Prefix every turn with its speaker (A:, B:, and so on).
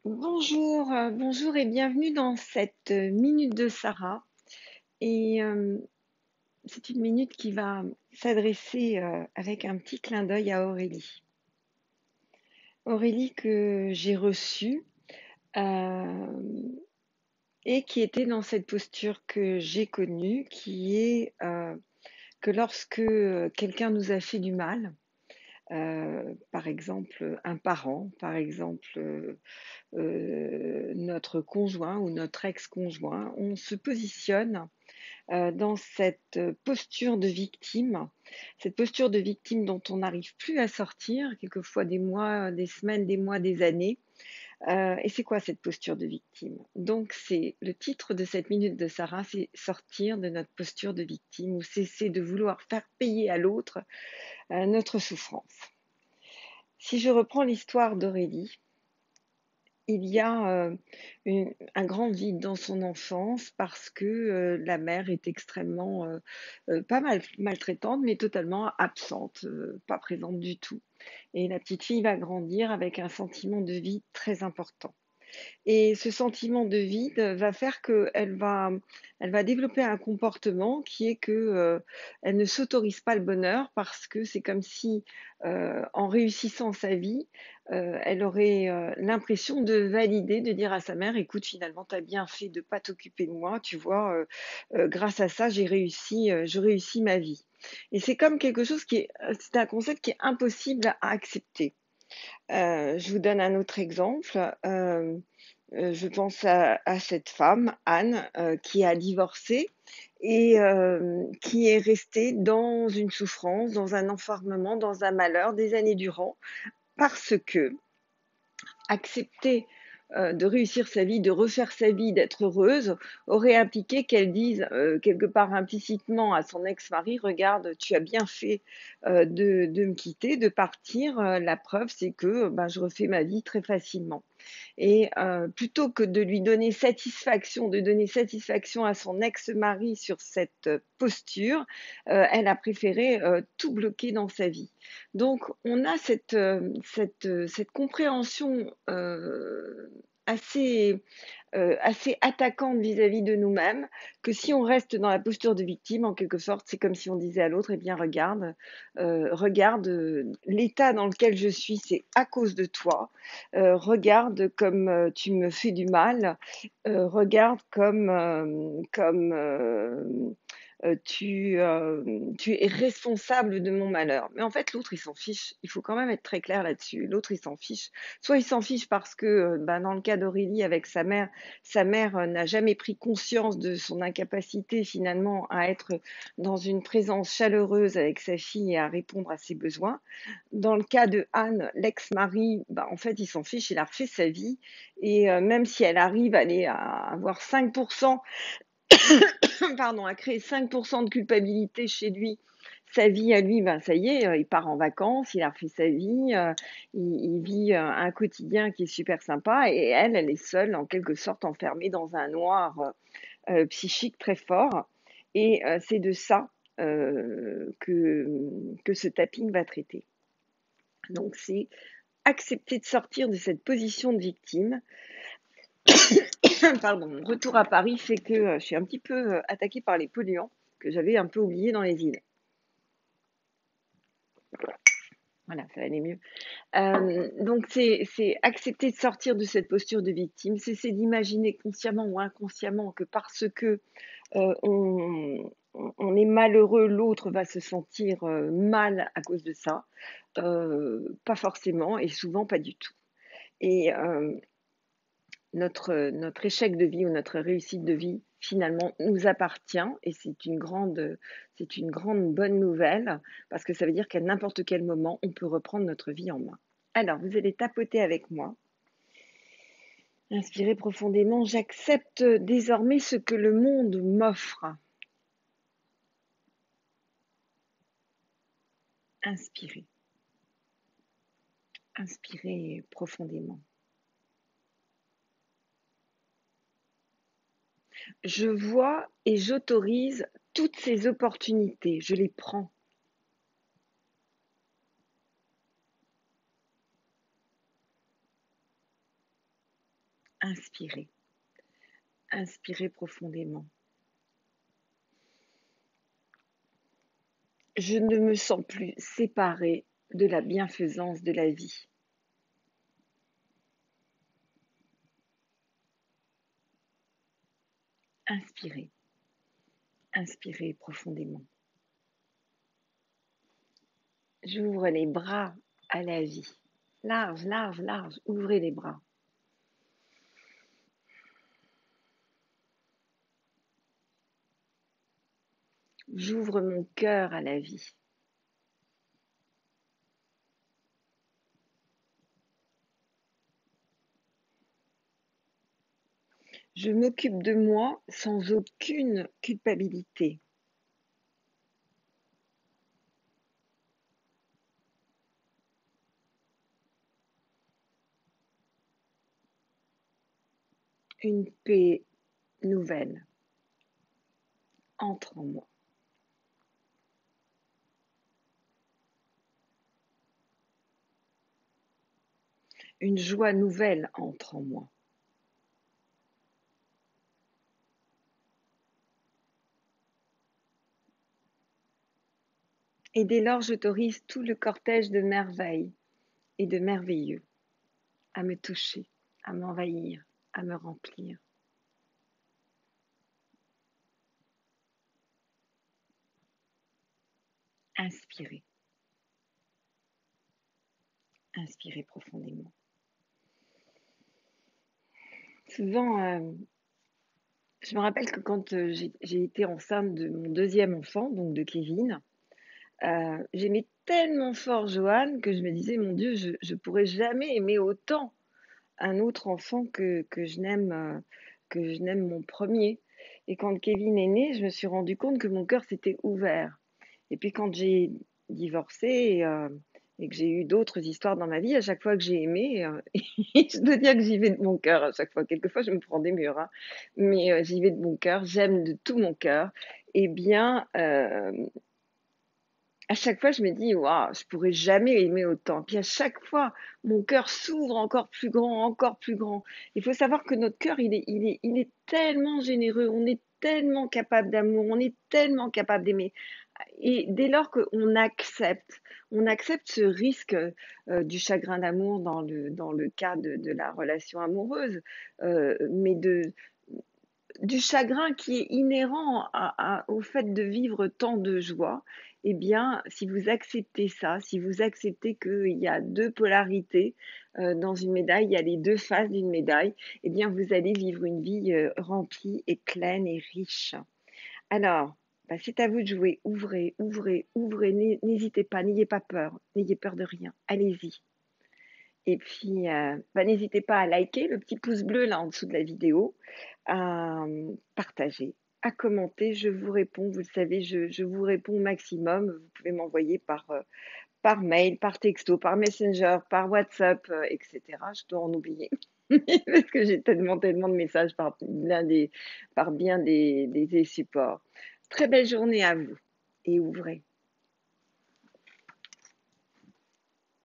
A: Bonjour et bienvenue dans cette minute de Sarah. Et c'est une minute qui va s'adresser avec un petit clin d'œil à Aurélie. Aurélie que j'ai reçue euh, et qui était dans cette posture que j'ai connue, qui est que lorsque quelqu'un nous a fait du mal, par exemple un parent, par exemple notre conjoint ou notre ex-conjoint, on se positionne dans cette posture de victime, cette posture de victime dont on n'arrive plus à sortir, quelquefois des mois, des semaines, des mois, des années. Et c'est quoi cette posture de victime? Donc, c'est le titre de cette minute de Sarah, c'est sortir de notre posture de victime ou cesser de vouloir faire payer à l'autre notre souffrance. Si je reprends l'histoire d'Aurélie, il y a un grand vide dans son enfance parce que la mère est extrêmement, pas maltraitante, mais totalement absente, pas présente du tout. Et la petite fille va grandir avec un sentiment de vide très important. Et ce sentiment de vide va faire qu'elle va développer un comportement qui est que elle ne s'autorise pas le bonheur parce que c'est comme si, en réussissant sa vie, elle aurait l'impression de valider, de dire à sa mère, écoute, finalement, tu as bien fait de ne pas t'occuper de moi, tu vois, grâce à ça, je réussis ma vie. Et c'est comme quelque chose c'est un concept qui est impossible à accepter. Je vous donne un autre exemple. Je pense à cette femme, Anne, qui a divorcé et qui est restée dans une souffrance, dans un enfermement, dans un malheur des années durant, parce que accepter de réussir sa vie, de refaire sa vie, d'être heureuse, aurait impliqué qu'elle dise quelque part implicitement à son ex-mari, regarde, tu as bien fait de me quitter, de partir. La preuve, c'est que ben, je refais ma vie très facilement. Et plutôt que de lui donner satisfaction, de donner satisfaction à son ex-mari sur cette posture, elle a préféré tout bloquer dans sa vie. Donc, on a cette compréhension assez assez attaquante vis-à-vis de nous-mêmes, que si on reste dans la posture de victime, en quelque sorte, c'est comme si on disait à l'autre, eh bien regarde, l'état dans lequel je suis, c'est à cause de toi. Regarde comme tu me fais du mal. Regarde tu es responsable de mon malheur. Mais en fait, l'autre, il s'en fiche. Il faut quand même être très clair là-dessus. L'autre, il s'en fiche. Soit il s'en fiche parce que, ben, dans le cas d'Aurélie avec sa mère n'a jamais pris conscience de son incapacité finalement à être dans une présence chaleureuse avec sa fille et à répondre à ses besoins. Dans le cas de Anne, l'ex-mari, ben, en fait, il s'en fiche, il a refait sa vie. Et même si elle arrive à avoir 5%, pardon, à créer 5% de culpabilité chez lui, sa vie à lui, ben ça y est, il part en vacances, il a refait sa vie, il vit un quotidien qui est super sympa et elle, elle est seule, en quelque sorte enfermée dans un noir psychique très fort. Et c'est de ça que ce tapping va traiter. Donc c'est accepter de sortir de cette position de victime. Pardon, mon retour à Paris fait que je suis un petit peu attaquée par les polluants que j'avais un peu oubliés dans les îles. Voilà, ça allait mieux. Donc c'est accepter de sortir de cette posture de victime, cesser d'imaginer consciemment ou inconsciemment que parce que on est malheureux, l'autre va se sentir mal à cause de ça. Pas forcément et souvent pas du tout. Et notre échec de vie ou notre réussite de vie finalement nous appartient et c'est une grande bonne nouvelle parce que ça veut dire qu'à n'importe quel moment, on peut reprendre notre vie en main. Alors, vous allez tapoter avec moi. Inspirez profondément. J'accepte désormais ce que le monde m'offre. Inspirez. Inspirez profondément. Je vois et j'autorise toutes ces opportunités. Je les prends. Inspirez. Inspirez profondément. Je ne me sens plus séparée de la bienfaisance de la vie. Inspirez. Inspirez profondément. J'ouvre les bras à la vie. Large, large, large. Ouvrez les bras. J'ouvre mon cœur à la vie. Je m'occupe de moi sans aucune culpabilité. Une paix nouvelle entre en moi. Une joie nouvelle entre en moi. Et dès lors, j'autorise tout le cortège de merveilles et de merveilleux à me toucher, à m'envahir, à me remplir. Inspirez. Inspirez profondément. Souvent, je me rappelle que quand j'ai été enceinte de mon deuxième enfant, donc de Kevin, j'aimais tellement fort Johan que je me disais, mon Dieu, je ne pourrais jamais aimer autant un autre enfant que je n'aime mon premier. Et quand Kevin est né, je me suis rendu compte que mon cœur s'était ouvert. Et puis quand j'ai divorcé et que j'ai eu d'autres histoires dans ma vie, à chaque fois que j'ai aimé, je dois dire que j'y vais de mon cœur à chaque fois. Quelquefois, je me prends des murs, hein, mais j'y vais de mon cœur, j'aime de tout mon cœur. Eh bien, à chaque fois, je me dis, waouh, je pourrais jamais aimer autant. Puis à chaque fois, mon cœur s'ouvre encore plus grand, encore plus grand. Il faut savoir que notre cœur, il est tellement généreux, on est tellement capable d'amour, on est tellement capable d'aimer. Et dès lors qu'on accepte, on accepte ce risque du chagrin d'amour dans le cas de la relation amoureuse, mais du chagrin qui est inhérent au fait de vivre tant de joie, eh bien, si vous acceptez ça, si vous acceptez qu'il y a deux polarités dans une médaille, il y a les deux faces d'une médaille, eh bien, vous allez vivre une vie remplie et pleine et riche. Alors, bah, c'est à vous de jouer. Ouvrez, ouvrez, ouvrez. N'hésitez pas, n'ayez pas peur. N'ayez peur de rien. Allez-y. Et puis, bah, n'hésitez pas à liker le petit pouce bleu là en dessous de la vidéo, à partager, à commenter. Je vous réponds. Vous le savez, je vous réponds au maximum. Vous pouvez m'envoyer par mail, par texto, par Messenger, par WhatsApp, etc. Je dois en oublier. Parce que j'ai tellement, tellement de messages par bien des supports. Très belle journée à vous et ouvrez.